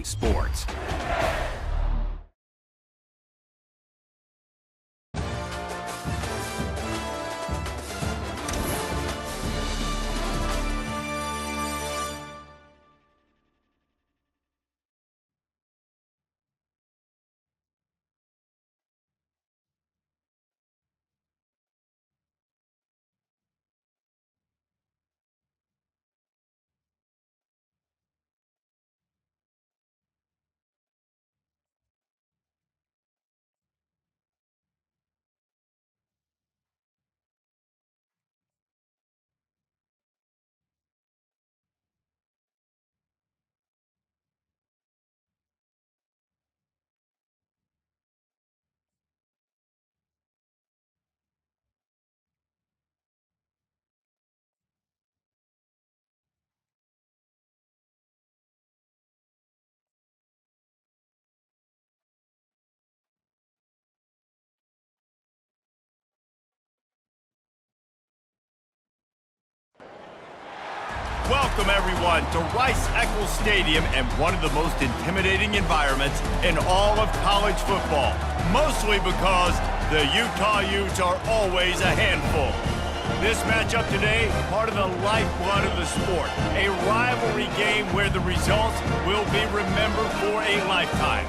sports. Welcome, everyone, to Rice-Eccles Stadium and one of the most intimidating environments in all of college football, mostly because the Utah Utes are always a handful. This matchup today, part of the lifeblood of the sport, a rivalry game where the results will be remembered for a lifetime.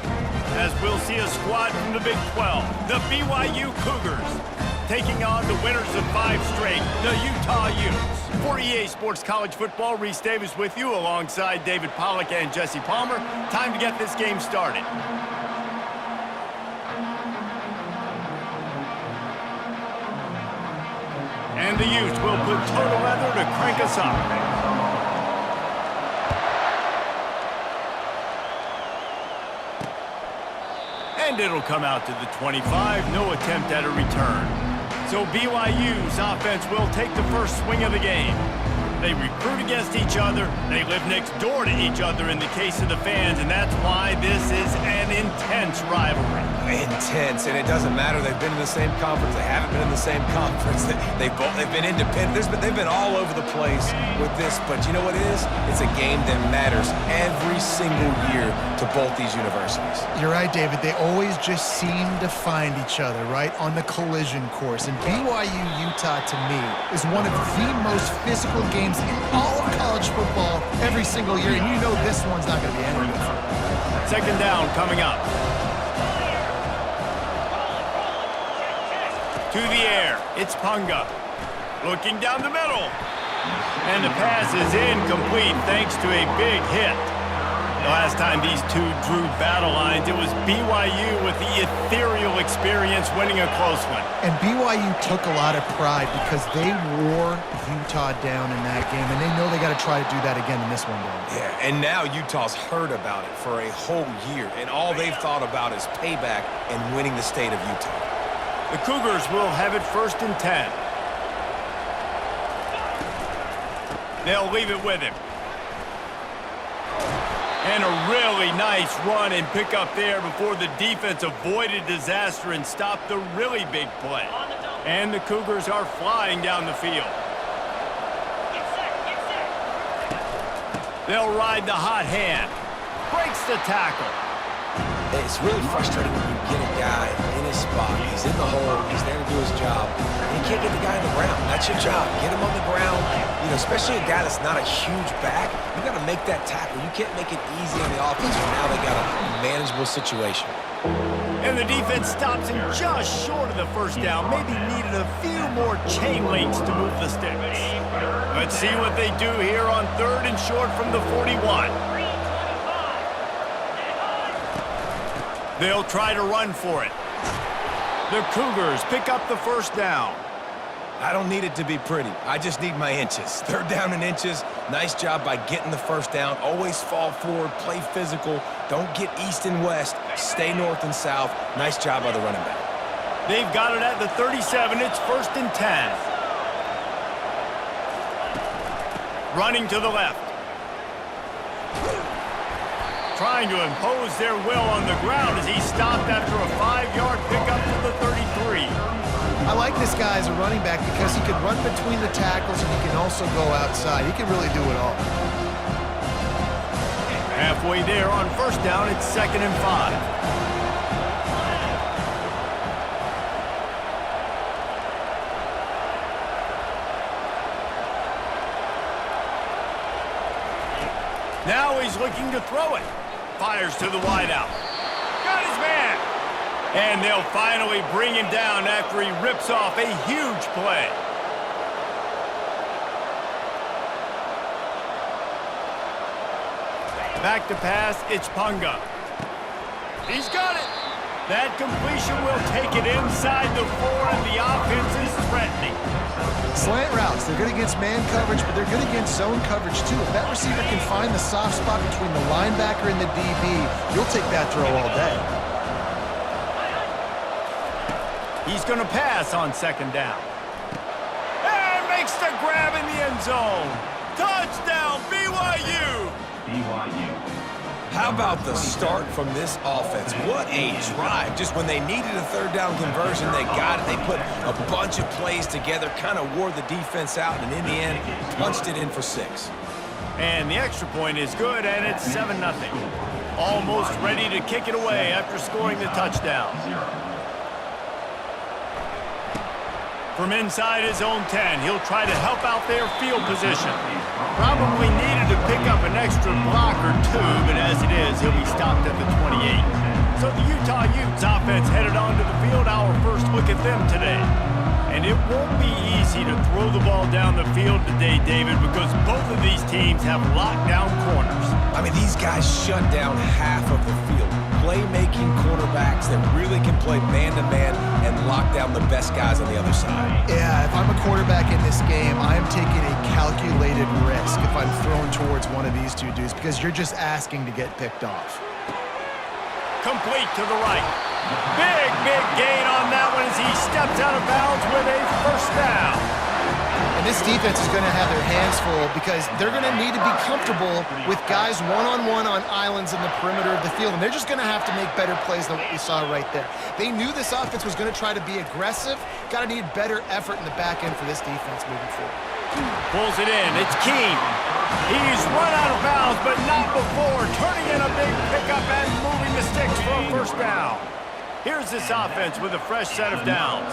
As we'll see a squad from the Big 12, the BYU Cougars, taking on the winners of 5 straight, the Utah Utes. For EA Sports College Football, Reese Davis with you alongside David Pollack and Jesse Palmer. Time to get this game started. And the Utes will put total leather to crank us up. And it'll come out to the 25, no attempt at a return. So BYU's offense will take the first swing of the game. They recruit against each other. They live next door to each other in the case of the fans, and that's why this is an intense rivalry. Intense, and it doesn't matter. They've been in the same conference. They haven't been in the same conference. They've been independent. They've been all over the place with this, but you know what it is? It's a game that matters every single year to both these universities. You're right, David. They always just seem to find each other, right, on the collision course. And BYU-Utah, to me, is one of the most physical games in all of college football every single year, and you know this one's not going to be any different. Second down coming up. To the air, it's Punga. Looking down the middle. And the pass is incomplete thanks to a big hit. The last time these two drew battle lines, it was BYU with the ethereal experience winning a close one. And BYU took a lot of pride because they wore Utah down in that game, and they know they got to try to do that again in this one, David. Yeah, and now Utah's heard about it for a whole year, and all they've thought about is payback and winning the state of Utah. The Cougars will have it 1st and 10. They'll leave it with him. And a really nice run and pick up there before the defense avoided disaster and stopped the really big play. And the Cougars are flying down the field. They'll ride the hot hand. Breaks the tackle. It's really frustrating when you get a guy in his spot. He's in the hole. He's there to do his job. And you can't get the guy on the ground. That's your job. Get him on the ground. You know, especially a guy that's not a huge back. You got to make that tackle. You can't make it easy on the offense. Now they got a manageable situation. And the defense stops him just short of the first down. Maybe needed a few more chain links to move the sticks. Let's see what they do here on 3rd and short from the 41. They'll try to run for it. The Cougars pick up the first down. I don't need it to be pretty. I just need my inches. 3rd down and inches. Nice job by getting the first down. Always fall forward, play physical. Don't get east and west. Stay north and south. Nice job by the running back. They've got it at the 37. It's 1st and 10. Running to the left. Trying to impose their will on the ground as he stopped after a 5-yard pickup to the 33. I like this guy as a running back because he can run between the tackles and he can also go outside. He can really do it all. Halfway there on first down, it's 2nd and 5. Now he's looking to throw it. Fires to the wideout. Got his man. And they'll finally bring him down after he rips off a huge play. Back to pass, it's Punga. He's got it. That completion will take it inside the 4, and the offense is threatening. Slant routes, they're good against man coverage, but they're good against zone coverage too. If that receiver can find the soft spot between the linebacker and the DB, you'll take that throw all day. He's going to pass on 2nd down. And makes the grab in the end zone. Touchdown, BYU! How about the start from this offense? What a drive. Just when they needed a 3rd down conversion, they got it. They put a bunch of plays together, kind of wore the defense out, and in the end, punched it in for 6. And the extra point is good, and it's 7-0. Almost ready to kick it away after scoring the touchdown. From inside his own 10, he'll try to help out their field position. Probably needed to pick up an extra block or 2, but as it is, he'll be stopped at the 28. So the Utah Utes offense headed onto the field. Our first look at them today. And it won't be easy to throw the ball down the field today, David, because both of these teams have lockdown corners. I mean, these guys shut down half of the field. Playmaking quarterbacks that really can play man-to-man and lock down the best guys on the other side. Yeah, if I'm a quarterback in this game, I'm taking a calculated risk if I'm thrown towards one of these two dudes because you're just asking to get picked off. Complete to the right. Big gain on that one as he steps out of bounds with a first down. And this defense is going to have their hands full because they're going to need to be comfortable with guys one-on-one on islands in the perimeter of the field. And they're just going to have to make better plays than what we saw right there. They knew this offense was going to try to be aggressive. Got to need better effort in the back end for this defense moving forward. Pulls it in. It's Keene. He's run out of bounds, but not before turning in a big pickup and moving the sticks for a first down. Here's this offense with a fresh set of downs.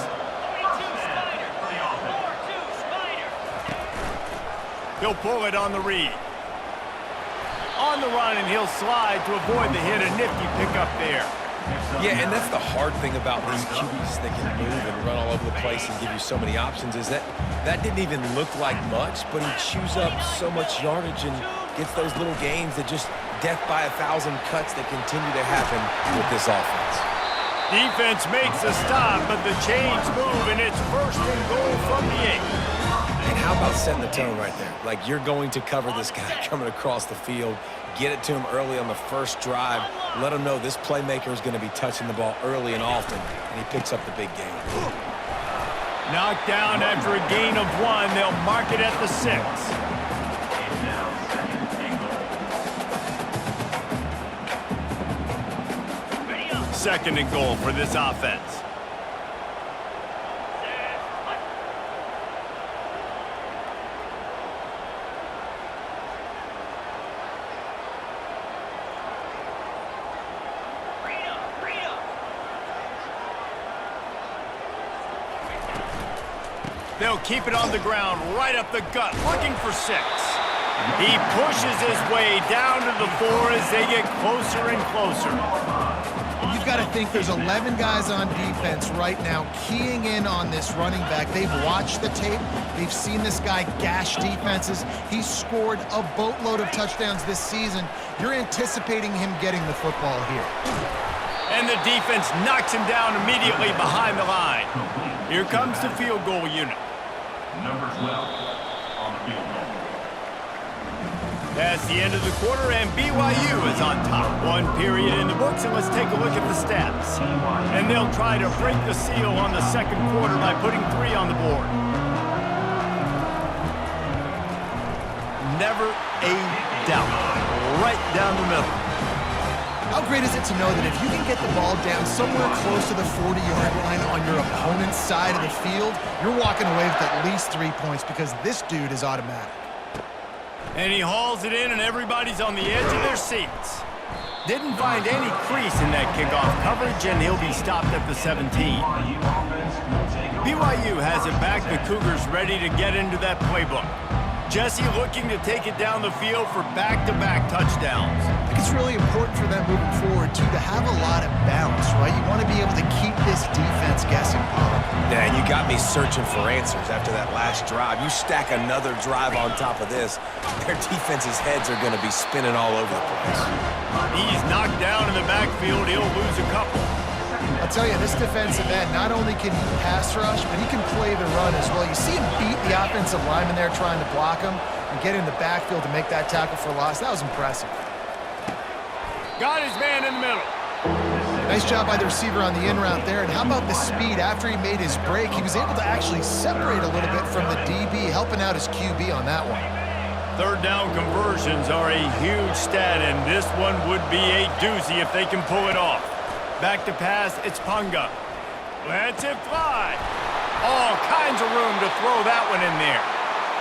He'll pull it on the read. On the run, and he'll slide to avoid the hit. A nifty pickup there. Yeah, and that's the hard thing about these QBs that can move and run all over the place and give you so many options is that didn't even look like much, but he chews up so much yardage and gets those little gains that just death by 1,000 cuts that continue to happen with this offense. Defense makes a stop, but the chains move, and it's 1st and goal from the 8. And how about setting the tone right there? Like, you're going to cover this guy coming across the field, get it to him early on the first drive, let him know this playmaker is going to be touching the ball early and often, and he picks up the big gain. Knocked down after a gain of 1. They'll mark it at the 6. 2nd and goal for this offense. They'll keep it on the ground, right up the gut, looking for 6. He pushes his way down to the 4 as they get closer and closer. You've got to think there's 11 guys on defense right now keying in on this running back. They've watched the tape. They've seen this guy gash defenses. He's scored a boatload of touchdowns this season. You're anticipating him getting the football here. And the defense knocks him down immediately behind the line. Here comes the field goal unit. Number 12 on the field goal. That's the end of the quarter, and BYU is on top. 1 period in the books, and let's take a look at the stats. And they'll try to break the seal on the 2nd quarter by putting 3 on the board. Never a doubt. Right down the middle. How great is it to know that if you can get the ball down somewhere close to the 40-yard line on your opponent's side of the field, you're walking away with at least 3 points because this dude is automatic. And he hauls it in, and everybody's on the edge of their seats. Didn't find any crease in that kickoff coverage, and he'll be stopped at the 17. BYU has it back. The Cougars ready to get into that playbook. Jesse looking to take it down the field for back-to-back touchdowns. I think it's really important for them moving forward, too, to have a lot of balance, right? You want to be able to keep this defense guessing, Paul. Yeah, and you got me searching for answers after that last drive. You stack another drive on top of this, their defense's heads are going to be spinning all over the place. He's knocked down in the backfield. He'll lose a couple. I'll tell you, this defensive end, not only can he pass rush, but he can play the run as well. You see him beat the offensive lineman there trying to block him and get in the backfield to make that tackle for loss. That was impressive. Got his man in the middle. Nice job by the receiver on the in route there. And how about the speed after he made his break? He was able to actually separate a little bit from the DB, helping out his QB on that one. Third down conversions are a huge stat, and this one would be a doozy if they can pull it off. Back to pass, it's Punga. Lets it fly. All kinds of room to throw that one in there.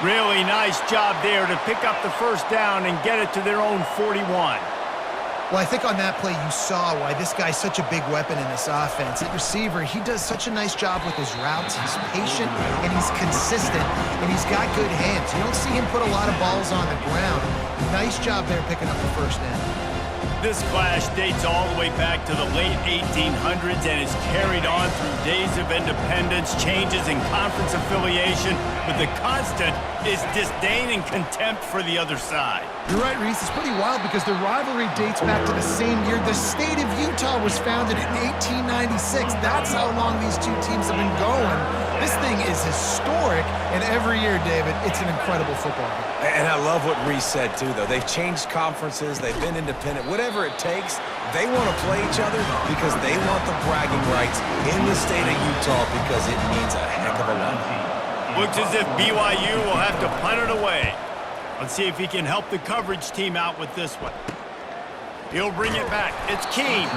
Really nice job there to pick up the first down and get it to their own 41. Well, I think on that play you saw why this guy's such a big weapon in this offense. At receiver, he does such a nice job with his routes. He's patient, and he's consistent, and he's got good hands. You don't see him put a lot of balls on the ground. Nice job there picking up the first down. This clash dates all the way back to the late 1800s and is carried on through days of independence, changes in conference affiliation, but the constant is disdain and contempt for the other side. You're right, Reese. It's pretty wild because the rivalry dates back to the same year the state of Utah was founded in 1896. That's how long these two teams have been going. This thing is historic, and every year, David, it's an incredible football game. And I love what Reese said, too, though. They've changed conferences. They've been independent. Whatever it takes, they want to play each other because they want the bragging rights in the state of Utah because it means a heck of a lot. Looks as if BYU will have to punt it away. Let's see if he can help the coverage team out with this one. He'll bring it back. It's Keene.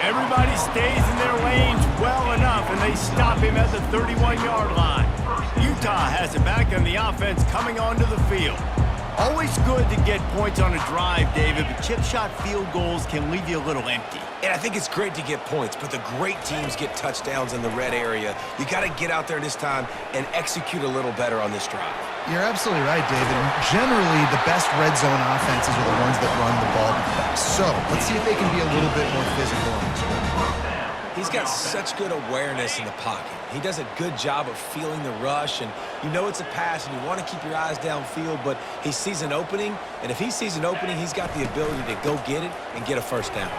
Everybody stays in their lanes well enough, and they stop him at the 31-yard line. Utah has it back, and the offense coming onto the field. Always good to get points on a drive, David, but chip shot field goals can leave you a little empty. And I think it's great to get points, but the great teams get touchdowns in the red area. You got to get out there this time and execute a little better on this drive. You're absolutely right, David. And generally, the best red zone offenses are the ones that run the ball the best. So let's see if they can be a little bit more physical on this one. He's got such good awareness in the pocket. He does a good job of feeling the rush, and you know it's a pass, and you want to keep your eyes downfield, but he sees an opening, and if he sees an opening, he's got the ability to go get it and get a first down.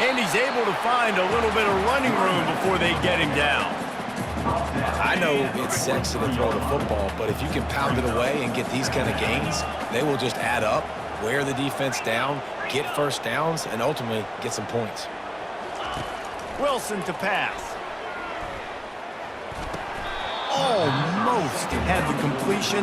And he's able to find a little bit of running room before they get him down. I know it's sexy to throw the football, but if you can pound it away and get these kind of gains, they will just add up, wear the defense down, get first downs, and ultimately get some points. Wilson to pass. Almost had the completion,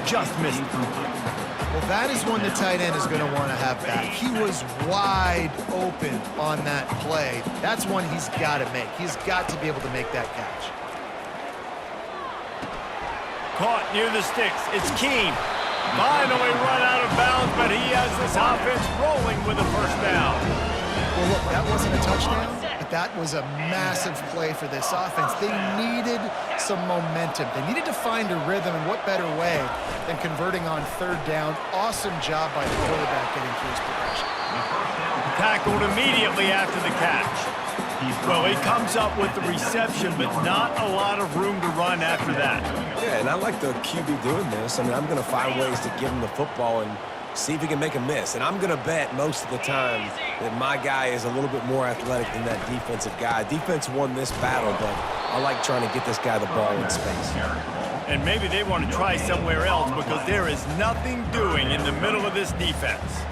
just missed it. Well, that is one the tight end is going to want to have back. He was wide open on that play. That's one he's got to make. He's got to be able to make that catch. Caught near the sticks. It's Keene. Finally run out of bounds, but he has this offense rolling with a first down. Well, look, that wasn't a touchdown, but that was a massive play for this offense. They needed some momentum. They needed to find a rhythm, and what better way than converting on third down. Awesome job by the quarterback getting through his progression. Tackled immediately after the catch. Well, he comes up with the reception, but not a lot of room to run after that. Yeah, and I like the QB doing this. I mean, I'm going to find ways to give him the football and see if he can make a miss. And I'm going to bet most of the time that my guy is a little bit more athletic than that defensive guy. Defense won this battle, but I like trying to get this guy the ball in space. And maybe they want to try somewhere else because there is nothing doing in the middle of this defense.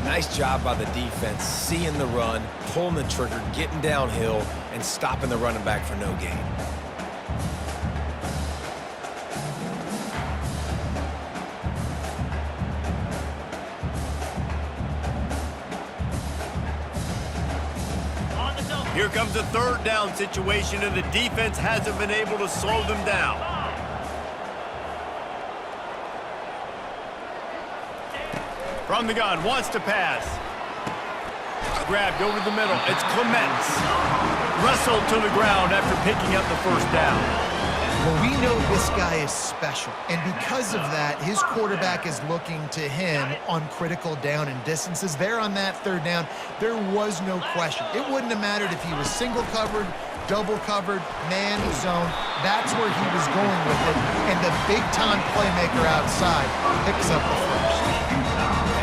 Nice job by the defense, seeing the run, pulling the trigger, getting downhill, and stopping the running back for no gain. Here comes a third down situation, and the defense hasn't been able to slow them down. From the gun, wants to pass. Grabbed over the middle. It's Clements. Wrestled to the ground after picking up the first down. Well, we know this guy is special, and because of that, his quarterback is looking to him on critical down and distances. There on that third down, there was no question. It wouldn't have mattered if he was single covered, double covered, man zone. That's where he was going with it, and the big-time playmaker outside picks up the first.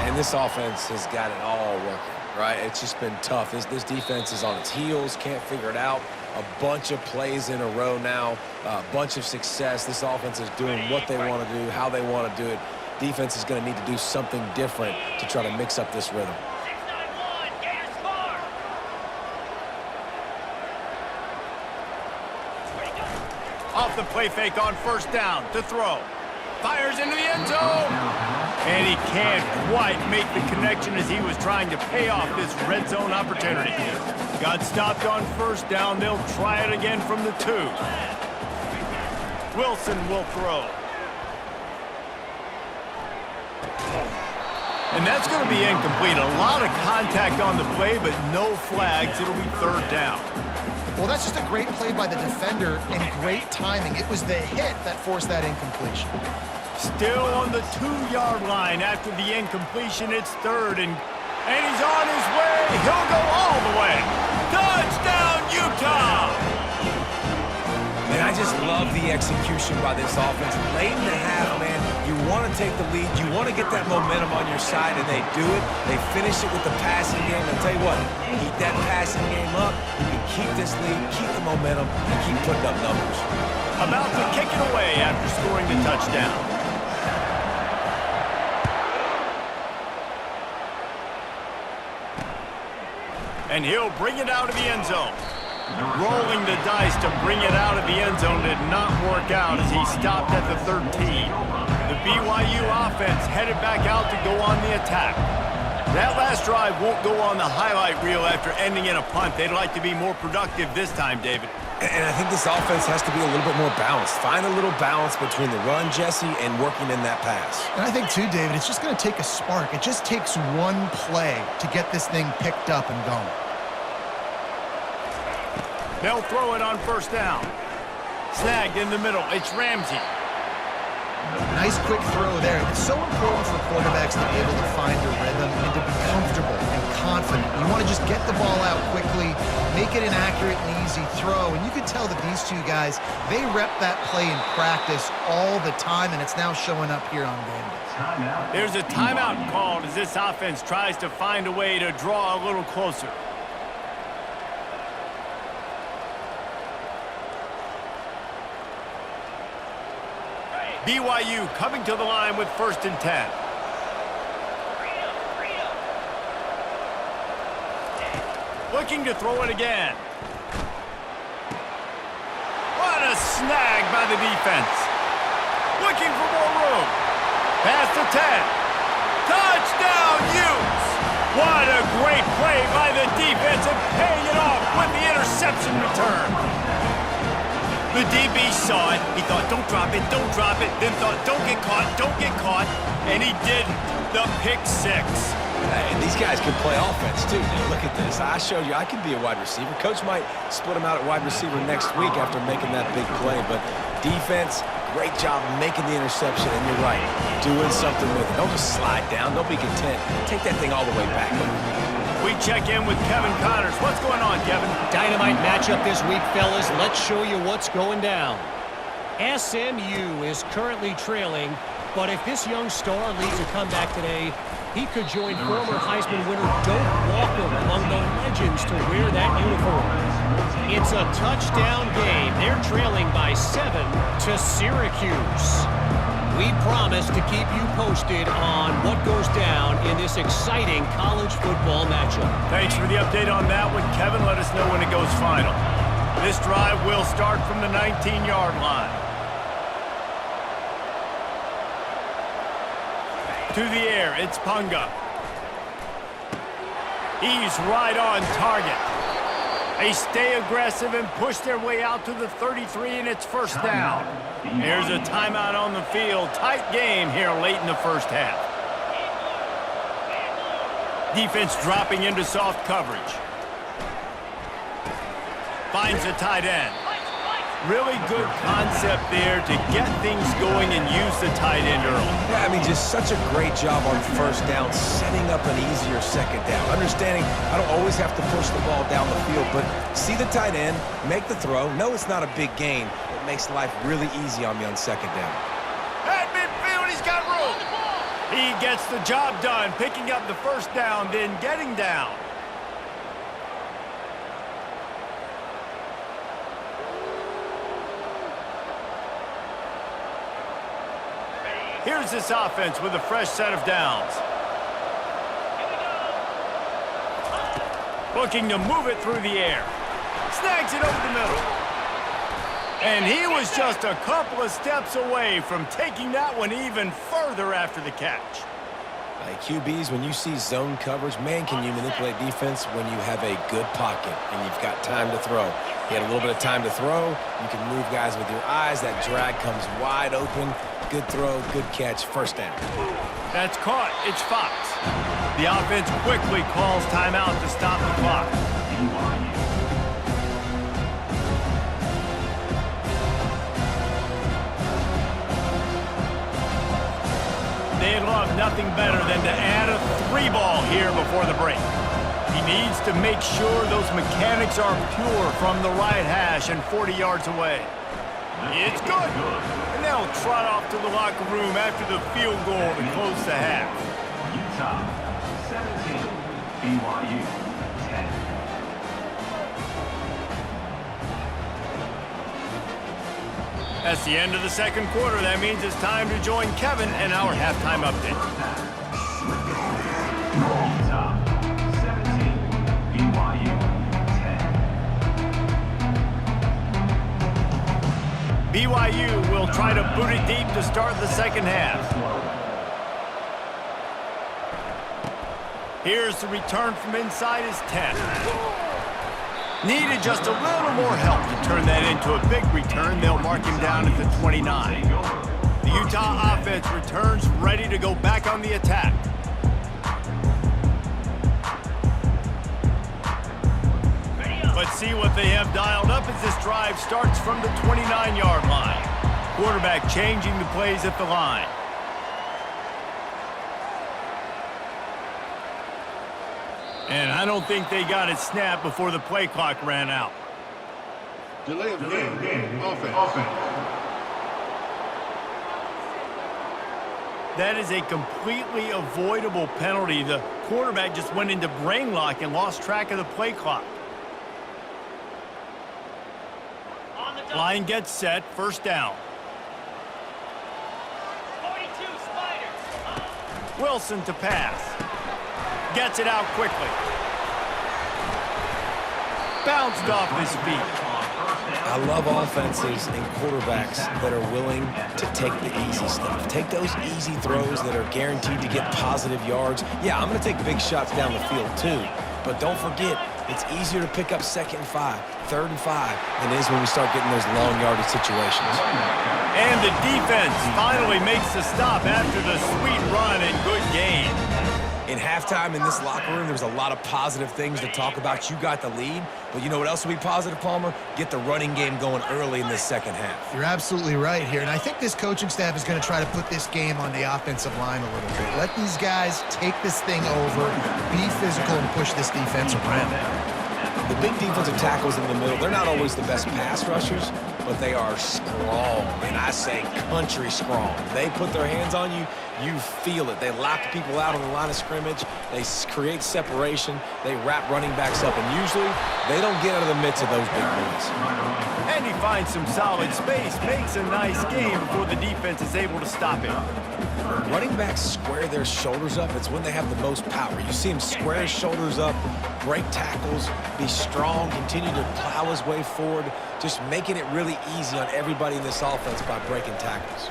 And this offense has got it all working, right? It's just been tough. This defense is on its heels, can't figure it out. A bunch of plays in a row now, a bunch of success. This offense is doing what they want to do, how they want to do it. Defense is going to need to do something different to try to mix up this rhythm. Off the play fake on first down to throw. Fires into the end zone. And he can't quite make the connection as he was trying to pay off this red zone opportunity. Got stopped on first down. They'll try it again from the 2. Wilson will throw. And that's going to be incomplete. A lot of contact on the play, but no flags. It'll be third down. Well, that's just a great play by the defender and great timing. It was the hit that forced that incompletion. Still on the 2-yard line after the incompletion. It's third, and he's on his way. He'll go all the way. Touchdown, Utah! And I just love the execution by this offense. Late in the half, man, you want to take the lead. You want to get that momentum on your side, and they do it. They finish it with the passing game. I'll tell you what, keep that passing game up. You can keep this lead, keep the momentum, and keep putting up numbers. About to kick it away after scoring the touchdown. And he'll bring it out of the end zone. Rolling the dice to bring it out of the end zone did not work out as he stopped at the 13. The BYU offense headed back out to go on the attack. That last drive won't go on the highlight reel after ending in a punt. They'd like to be more productive this time, David. And I think this offense has to be a little bit more balanced. Find a little balance between the run, Jesse, and working in that pass. And I think, too, David, it's just going to take a spark. It just takes one play to get this thing picked up and going. They'll throw it on first down. Snagged in the middle. It's Ramsey. Nice quick throw there. It's so important for quarterbacks to be able to find a rhythm and to be comfortable and confident. You want to just get the ball out quickly, make it an accurate and easy throw. And you can tell that these two guys, they rep that play in practice all the time, and it's now showing up here on game day. There's a timeout called as this offense tries to find a way to draw a little closer. BYU coming to the line with 1st and 10. Looking to throw it again. What a snag by the defense. Looking for more room. Pass to 10. Touchdown, Utes! What a great play by the defense and paying it off with the interception return. The DB saw it. He thought, don't drop it, then thought, don't get caught, and he didn't. The pick 6. And these guys can play offense, too. Now, look at this. I showed you I can be a wide receiver. Coach might split him out at wide receiver next week after making that big play, but defense, great job making the interception, and you're right, doing something with it. Don't just slide down. Don't be content. Take that thing all the way back. We check in with Kevin Connors. What's going on, Kevin? Dynamite matchup this week, fellas. Let's show you what's going down. SMU is currently trailing, but if this young star leads a comeback today, he could join former Heisman winner Doak Walker among the legends to wear that uniform. It's a touchdown game. They're trailing by 7 to Syracuse. We promise to keep you posted on what goes down in this exciting college football matchup. Thanks for the update on that one, Kevin. Let us know when it goes final. This drive will start from the 19-yard line. To the air, it's Punga. He's right on target. They stay aggressive and push their way out to the 33, and it's 1st down. There's a timeout on the field. Tight game here late in the first half. Defense dropping into soft coverage. Finds a tight end. Really good concept there to get things going and use the tight end early. Yeah, I mean, just such a great job on first down, setting up an easier second down. Understanding I don't always have to push the ball down the field, but see the tight end, make the throw. No, it's not a big gain. It makes life really easy on me on second down. At midfield, he's got room. He gets the job done, picking up the first down, then getting down. Here's this offense with a fresh set of downs. Looking to move it through the air. Snags it over the middle. And he was just a couple of steps away from taking that one even further after the catch. Like QBs, when you see zone coverage, man, can you manipulate defense when you have a good pocket and you've got time to throw. He had a little bit of time to throw. You can move guys with your eyes. That drag comes wide open. Good throw, good catch, first down. That's caught. It's Fox. The offense quickly calls timeout to stop the clock. They'd love nothing better than to add a 3-ball here before the break. He needs to make sure those mechanics are pure from the right hash and 40 yards away. It's good. And they'll trot off to the locker room after the field goal to close the half. Utah 17, BYU 10. That's the end of the second quarter. That means it's time to join Kevin and our halftime update. Utah 17, BYU 10. BYU will try to boot it deep to start the second half. Here's the return from inside his 10. Needed just a little more help to turn that into a big return. They'll mark him down at the 29. The Utah offense returns ready to go back on the attack. Let's see what they have dialed up as this drive starts from the 29-yard line. Quarterback changing the plays at the line. And I don't think they got it snapped before the play clock ran out. Delay of game. Offense. That is a completely avoidable penalty. The quarterback just went into brain lock and lost track of the play clock. Line gets set, first down. 42 Spiders. Wilson to pass. Gets it out quickly. Bounced off his feet. I love offenses and quarterbacks that are willing to take the easy stuff. Take those easy throws that are guaranteed to get positive yards. Yeah, I'm going to take big shots down the field too. But don't forget, it's easier to pick up 2nd and 5, 3rd and 5 than it is when we start getting those long yardage situations. And the defense finally makes the stop after the sweet run and good game. In halftime in this locker room, there's a lot of positive things to talk about. You got the lead, but you know what else will be positive, Palmer? Get the running game going early in this second half. You're absolutely right here, and I think this coaching staff is going to try to put this game on the offensive line a little bit. Let these guys take this thing over, be physical, and push this defense around. The big defensive tackles in the middle, they're not always the best pass rushers, but they are strong, and I say country strong. They put their hands on you, you feel it. They lock people out on the line of scrimmage. They create separation. They wrap running backs up, and usually they don't get out of the midst of those big boys. And he finds some solid space, makes a nice game before the defense is able to stop him. When running backs square their shoulders up, it's when they have the most power. You see him square his shoulders up, break tackles, be strong, continue to plow his way forward, just making it really easy on everybody in this offense by breaking tackles.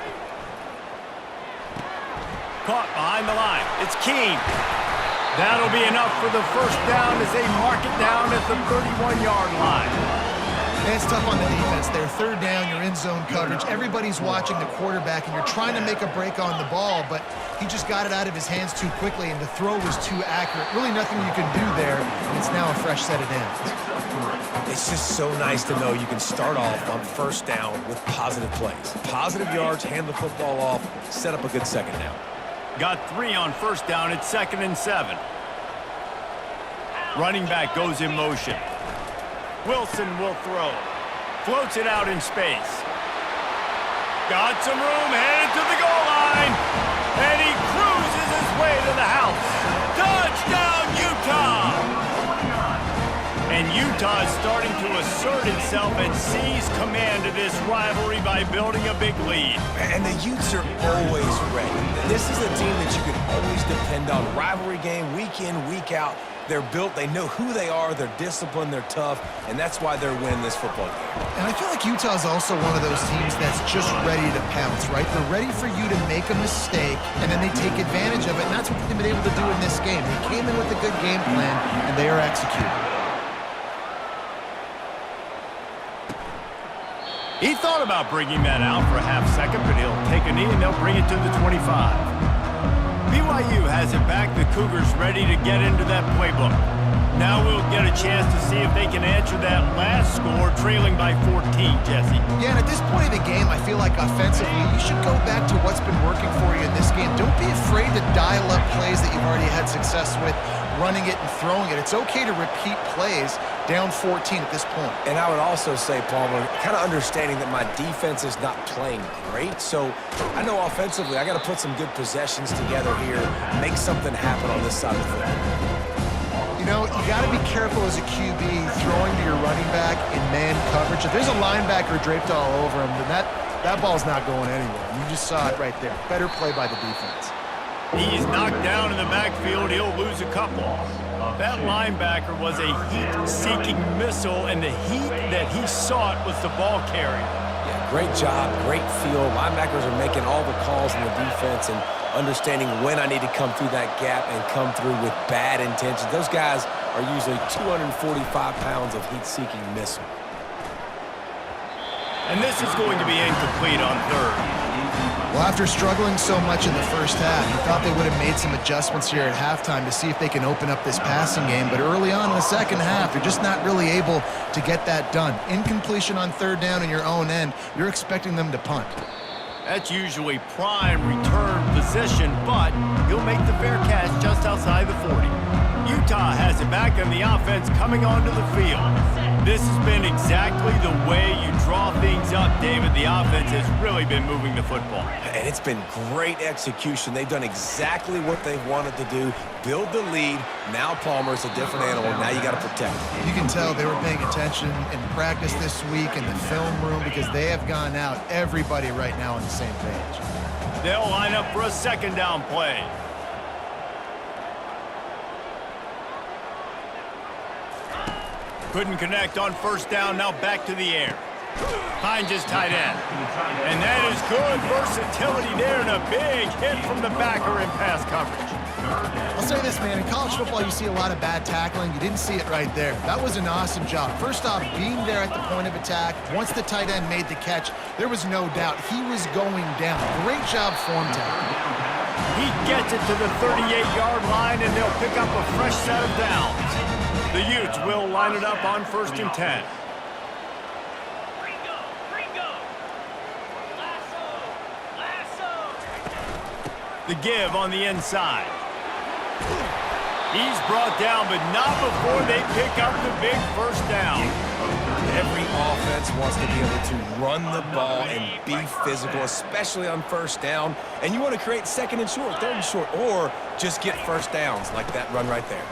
Caught behind the line. It's Keene. That'll be enough for the first down as they mark it down at the 31-yard line. And it's tough on the defense there. Third down, you're in zone coverage. Everybody's watching the quarterback, and you're trying to make a break on the ball, but he just got it out of his hands too quickly, and the throw was too accurate. Really nothing you can do there, and it's now a fresh set of downs. It's just so nice to know you can start off on first down with positive plays. Positive yards, hand the football off, set up a good second down. Got 3 on first down at 2nd and 7. Running back goes in motion. Wilson will throw. Floats it out in space. Got some room, headed to the goal line. And he cruises his way to the house. Touchdown, Utah! And Utah is starting to assert itself and seize command of this rivalry by building a big lead. And the Utes are always ready. This is a team that you can always depend on. Rivalry game, week in, week out. They're built, they know who they are, they're disciplined, they're tough, and that's why they're winning this football game. And I feel like Utah is also one of those teams that's just ready to pounce, right? They're ready for you to make a mistake, and then they take advantage of it, and that's what they've been able to do in this game. They came in with a good game plan, and they are executing. He thought about bringing that out for a half second, but he'll take a knee and they'll bring it to the 25. BYU has it back. The Cougars ready to get into that playbook. Now we'll get a chance to see if they can answer that last score, trailing by 14, Jesse. Yeah, and at this point of the game, I feel like offensively, you should go back to what's been working for you in this game. Don't be afraid to dial up plays that you've already had success with, running it and throwing it. It's okay to repeat plays down 14 at this point. And I would also say, Palmer, kind of understanding that my defense is not playing great, so I know offensively I got to put some good possessions together here, make something happen on this side of the football. You know, you got to be careful as a QB throwing to your running back in man coverage. If there's a linebacker draped all over him, then that ball's not going anywhere. You just saw it right there. Better play by the defense. He's knocked down in the backfield. He'll lose a couple. That linebacker was a heat-seeking missile, and the heat that he sought was the ball carrier. Yeah, great job, great feel. Linebackers are making all the calls in the defense and understanding when I need to come through that gap and come through with bad intentions. Those guys are usually 245 pounds of heat-seeking missile. And this is going to be incomplete on third. Well, after struggling so much in the first half, you thought they would have made some adjustments here at halftime to see if they can open up this passing game. But early on in the second half, they're just not really able to get that done. Incompletion on third down in your own end, you're expecting them to punt. That's usually prime return position, but he'll make the fair catch just outside the 40. Utah has it back and the offense coming onto the field. This has been exactly the way you draw things up, David. The offense has really been moving the football. And it's been great execution. They've done exactly what they've wanted to do. Build the lead. Now Palmer's a different animal. Now you got to protect him. You can tell they were paying attention in practice this week in the film room because they have gone out, everybody right now on the same page. They'll line up for a second down play. Couldn't connect on first down, now back to the air. Finds his tight end. And that is good versatility there and a big hit from the backer in pass coverage. I'll say this, man. In college football, you see a lot of bad tackling. You didn't see it right there. That was an awesome job. First off, being there at the point of attack. Once the tight end made the catch, there was no doubt he was going down. Great job form tackling. He gets it to the 38-yard line, and they'll pick up a fresh set of downs. The Utes will line it up on 1st and 10. The give on the inside. He's brought down, but not before they pick up the big first down. Every offense wants to be able to run the ball and be physical, especially on first down. And you want to create second and short, third and short, or just get first downs like that run right there.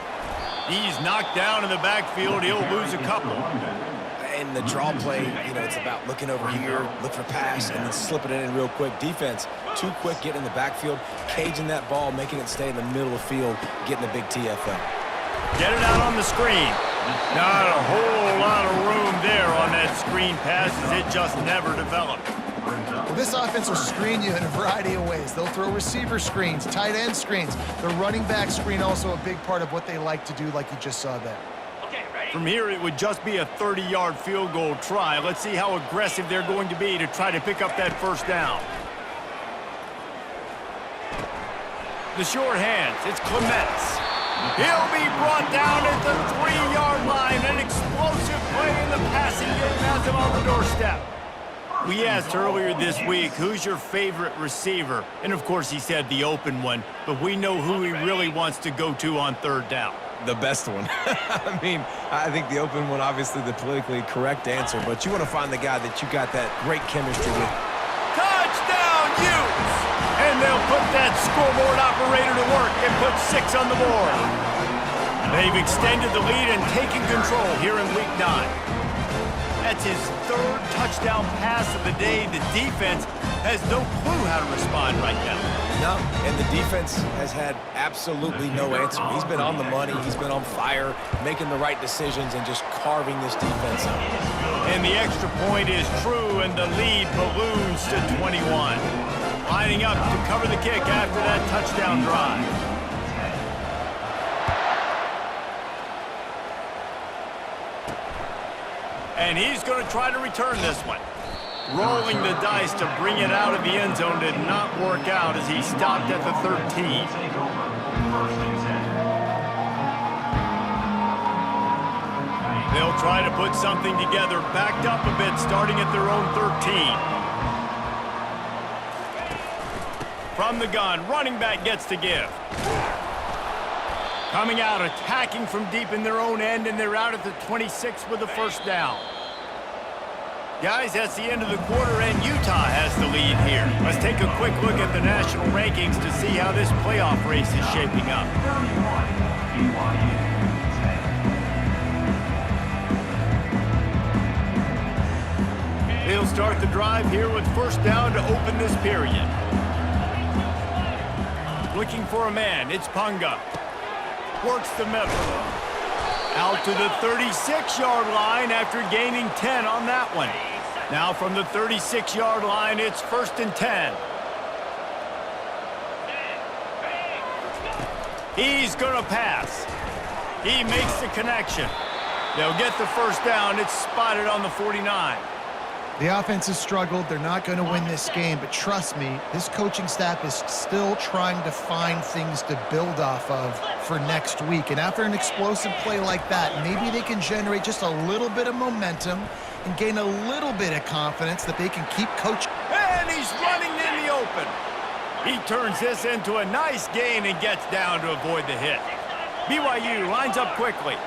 He's knocked down in the backfield. He'll lose a couple. And the draw play, you know, it's about looking over here, look for pass, and then slipping it in real quick. Defense, too quick getting in the backfield, caging that ball, making it stay in the middle of the field, getting a big TFL. Get it out on the screen. Not a whole lot of room there on that screen pass as it just never developed. Well, this offense will screen you in a variety of ways. They'll throw receiver screens, tight end screens. The running back screen also a big part of what they like to do, like you just saw there. Okay, ready? From here, it would just be a 30-yard field goal try. Let's see how aggressive they're going to be to try to pick up that first down. The short hands, it's Clements. He'll be brought down at the 3-yard line. An explosive play in the passing game has him on the doorstep. We asked earlier this week, who's your favorite receiver? And of course he said the open one, but we know who he really wants to go to on third down. The best one. I mean, I think the open one, obviously the politically correct answer, but you want to find the guy that you got that great chemistry with. Touchdown, Utes! And they'll put that scoreboard operator to work and put 6 on the board. They've extended the lead and taken control here in Week 9. That's his 3rd touchdown pass of the day. The defense has no clue how to respond right now. No, and the defense has had absolutely no answer. He's been on the money. He's been on fire, making the right decisions and just carving this defense up. And the extra point is true, and the lead balloons to 21. Lining up to cover the kick after that touchdown drive. And he's going to try to return this one. Rolling the dice to bring it out of the end zone did not work out as he stopped at the 13. Take over. 1st and 10. They'll try to put something together, backed up a bit, starting at their own 13. From the gun, running back gets to give. Coming out, attacking from deep in their own end, and they're out at the 26 with the first down. Guys, that's the end of the quarter, and Utah has the lead here. Let's take a quick look at the national rankings to see how this playoff race is shaping up. 31, BYU, 10. They'll start the drive here with first down to open this period. Looking for a man, it's Punga. Works the middle. Out to the 36-yard line after gaining 10 on that one. Now from the 36-yard line, it's 1st and 10. He's going to pass. He makes the connection. They'll get the first down. It's spotted on the 49. The offense has struggled. They're not going to win this game, but trust me, this coaching staff is still trying to find things to build off of for next week. And after an explosive play like that, maybe they can generate just a little bit of momentum and gain a little bit of confidence that they can keep coaching. And he's running in the open. He turns this into a nice gain and gets down to avoid the hit. BYU lines up quickly.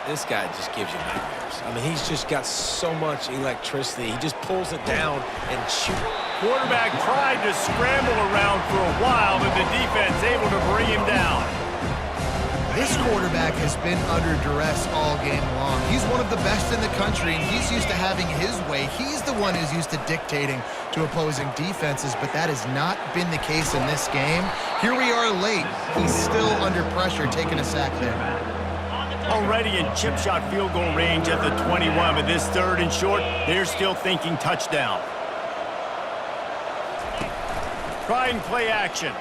This guy just gives you nightmares. I mean, he's just got so much electricity. He just pulls it down and shoots. Quarterback tried to scramble around for a while, but the defense able to bring him down. This quarterback has been under duress all game long. He's one of the best in the country, and he's used to having his way. He's the one who's used to dictating to opposing defenses, but that has not been the case in this game. Here we are late. He's still under pressure, taking a sack there. Already in chip shot field goal range at the 21, but this 3rd and short, they're still thinking touchdown. Try and play action.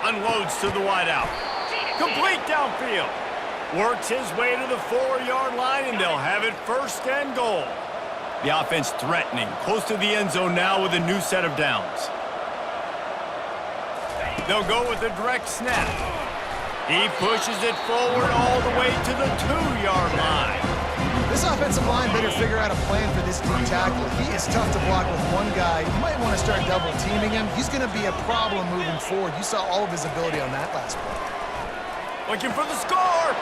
Unloads to the wideout. Complete downfield. Works his way to the 4-yard line, and they'll have it 1st and goal. The offense threatening, close to the end zone now with a new set of downs. They'll go with a direct snap. He pushes it forward all the way to the 2-yard line. This offensive line better figure out a plan for this D tackle. He is tough to block with one guy. You might want to start double teaming him. He's going to be a problem moving forward. You saw all of his ability on that last play. Looking for the score.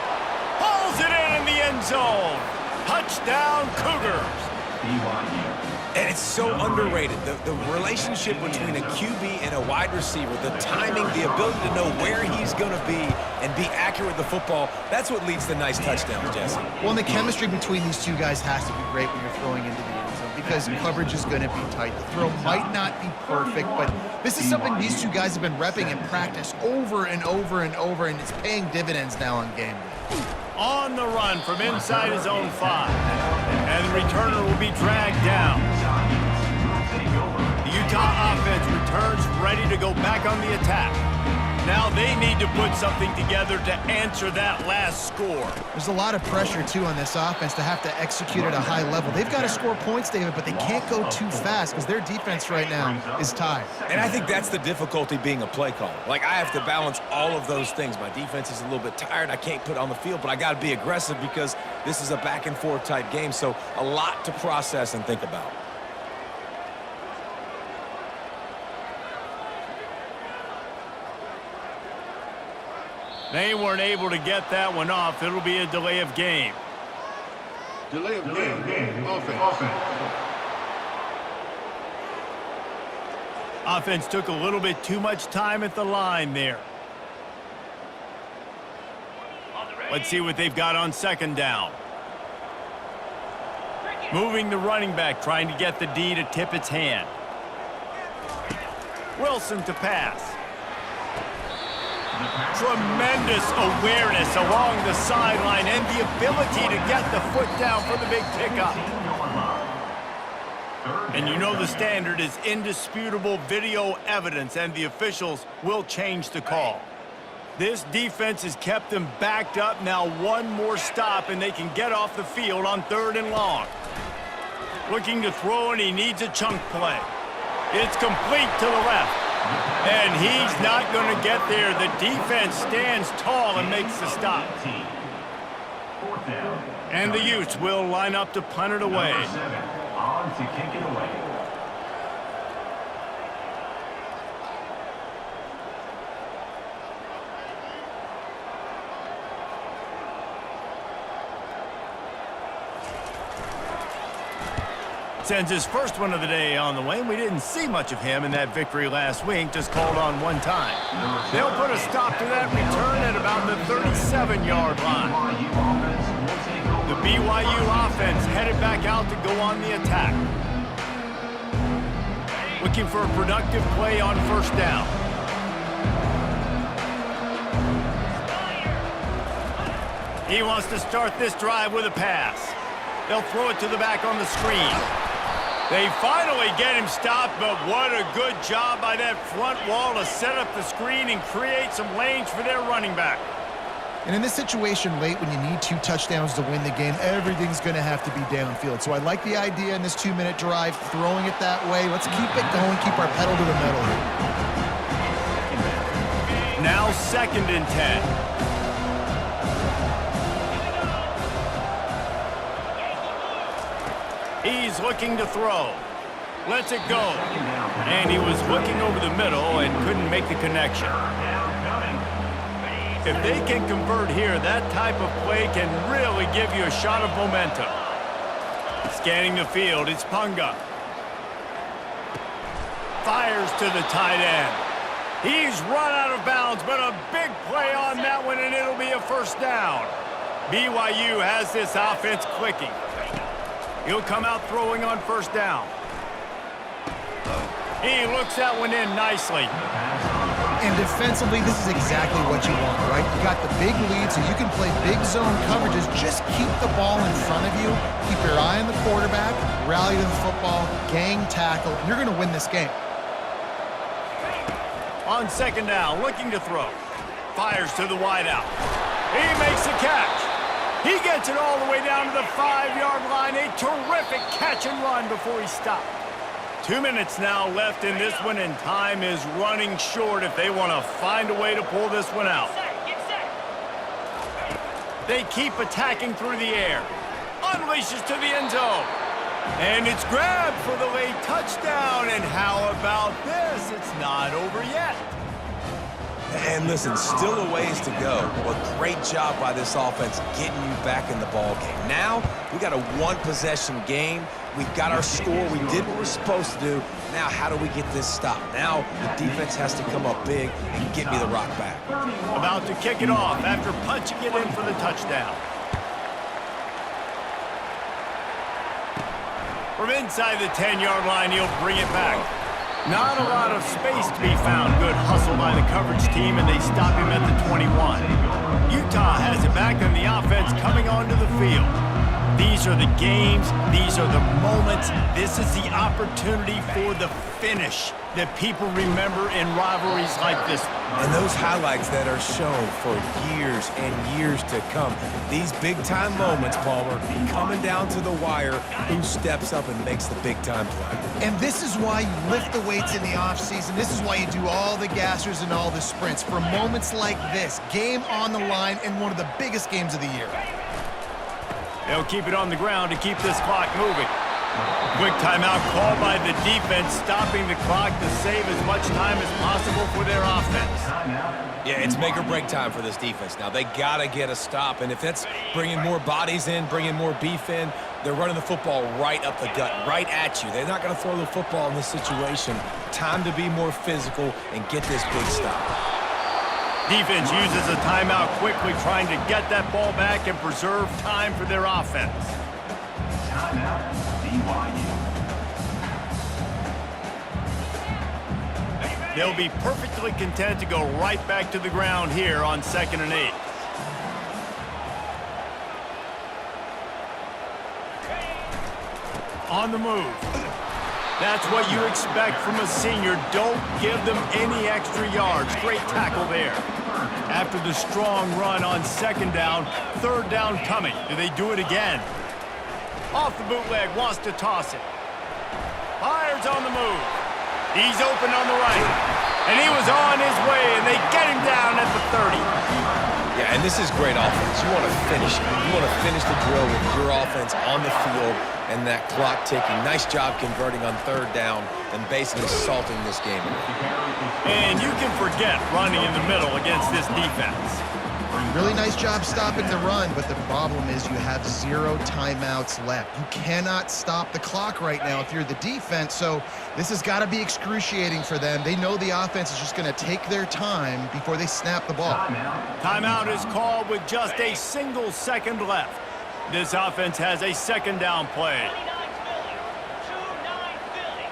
Pulls it in the end zone. Touchdown, Cougars. BYU. And it's so underrated. The relationship between a QB and a wide receiver, the timing, the ability to know where he's going to be and be accurate with the football, that's what leads to nice touchdowns, Jesse. Well, and the chemistry between these two guys has to be great when you're throwing into the end zone because coverage is going to be tight. The throw might not be perfect, but this is something these two guys have been repping in practice over and over and over, and it's paying dividends now on game day. On the run from inside his own 5. And the returner will be dragged down. The Utah offense returns ready to go back on the attack. Now now they need to put something together to answer that last score. There's a lot of pressure, too, on this offense to have to execute at a high level. They've got to score points, David, but they can't go too fast because their defense right now is tied. And I think that's the difficulty being a play caller. Like, I have to balance all of those things. My defense is a little bit tired. I can't put it on the field, but I got to be aggressive because this is a back-and-forth type game, so a lot to process and think about. They weren't able to get that one off. It'll be a delay of game. Delay of game. Offense. Offense took a little bit too much time at the line there. Let's see what they've got on second down. Moving the running back, trying to get the D to tip its hand. Wilson to pass. Tremendous awareness along the sideline and the ability to get the foot down for the big pickup. And you know the standard is indisputable video evidence, and the officials will change the call. This defense has kept them backed up. Now one more stop, and they can get off the field on 3rd and long. Looking to throw, and he needs a chunk play. It's complete to the left. And he's not going to get there. The defense stands tall and makes the stop. And the Utes will line up to punt it away. Number 7, on to kick it away. Sends his first one of the day on the way. We didn't see much of him in that victory last week, just called on one time. They'll put a stop to that return at about the 37-yard line. The BYU offense headed back out to go on the attack. Looking for a productive play on first down. He wants to start this drive with a pass. They'll throw it to the back on the screen. They finally get him stopped, but what a good job by that front wall to set up the screen and create some lanes for their running back. And in this situation late when you need 2 touchdowns to win the game, everything's going to have to be downfield. So I like the idea in this 2-minute drive, throwing it that way. Let's keep it going, keep our pedal to the metal here. Now 2nd and 10. He's looking to throw. Lets it go. And he was looking over the middle and couldn't make the connection. If they can convert here, that type of play can really give you a shot of momentum. Scanning the field, it's Punga. Fires to the tight end. He's run out of bounds, but a big play on that one, and it'll be a first down. BYU has this offense clicking. He'll come out throwing on first down. He looks that one in nicely. And defensively, this is exactly what you want, right? You got the big lead, so you can play big zone coverages. Just keep the ball in front of you. Keep your eye on the quarterback, rally to the football, gang tackle, and you're going to win this game. On second down, looking to throw. Fires to the wideout. He makes the catch. He gets it all the way down to the 5-yard line. A terrific catch and run before he stopped. 2 minutes now left in this one, and time is running short if they want to find a way to pull this one out. They keep attacking through the air. Unleashes to the end zone. And it's grabbed for the late touchdown. And how about this? It's not over yet. And listen, still a ways to go, but great job by this offense getting you back in the ball game. Now, we got a 1-possession game. We've got our score. We did what we're supposed to do. Now, how do we get this stop? Now, the defense has to come up big and get me the rock back. About to kick it off after punching it in for the touchdown. From inside the 10-yard line, he'll bring it back. Not a lot of space to be found. Good hustle by the coverage team, and they stop him at the 21. Utah has it back on the offense coming onto the field. These are the games. These are the moments. This is the opportunity for the finish that people remember in rivalries like this. And those highlights that are shown for years and years to come. These big-time moments, Palmer, coming down to the wire, who steps up and makes the big-time play. And this is why you lift the weights in the offseason. This is why you do all the gassers and all the sprints. For moments like this, game on the line in one of the biggest games of the year. They'll keep it on the ground to keep this clock moving. Quick timeout called by the defense, stopping the clock to save as much time as possible for their offense. Yeah, it's make or break time for this defense now. They got to get a stop, and if that's bringing more bodies in, bringing more beef in, they're running the football right up the gut, right at you. They're not going to throw the football in this situation. Time to be more physical and get this big stop. Defense uses a timeout quickly, trying to get that ball back and preserve time for their offense. Timeout, BYU. They'll be perfectly content to go right back to the ground here on 2nd and 8. On the move. That's what you expect from a senior. Don't give them any extra yards. Great tackle there. After the strong run on 2nd down, 3rd down coming. Do they do it again? Off the bootleg, wants to toss it. Fires on the move. He's open on the right. And he was on his way, and they get him down at the 30. Yeah, and this is great offense. You want to finish it. You want to finish the drill with your offense on the field and that clock ticking. Nice job converting on 3rd down and basically salting this game. And you can forget running in the middle against this defense. Really nice job stopping the run, but the problem is you have 0 timeouts left. You cannot stop the clock right now if you're the defense, so this has got to be excruciating for them. They know the offense is just going to take their time before they snap the ball. Timeout is called with just a single second left. This offense has a 2nd down play. 29 Philly.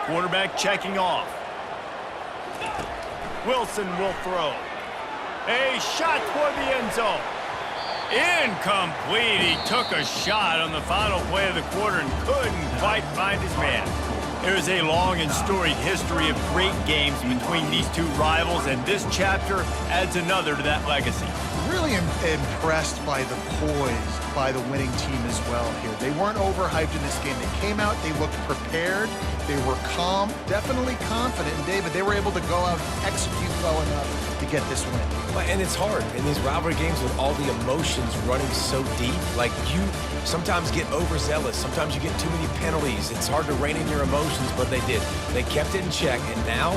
29 Philly. Quarterback checking off. Wilson will throw. A shot toward the end zone. Incomplete. He took a shot on the final play of the quarter and couldn't quite find his man. There is a long and storied history of great games between these two rivals, and this chapter adds another to that legacy. Really impressed by the poise by the winning team as well here. They weren't overhyped in this game. They came out, they looked prepared, they were calm, definitely confident. And David, they were able to go out and execute well enough to get this win. And it's hard in these rivalry games with all the emotions running so deep. Like, you sometimes get overzealous. Sometimes you get too many penalties. It's hard to rein in your emotions, but they did. They kept it in check, and now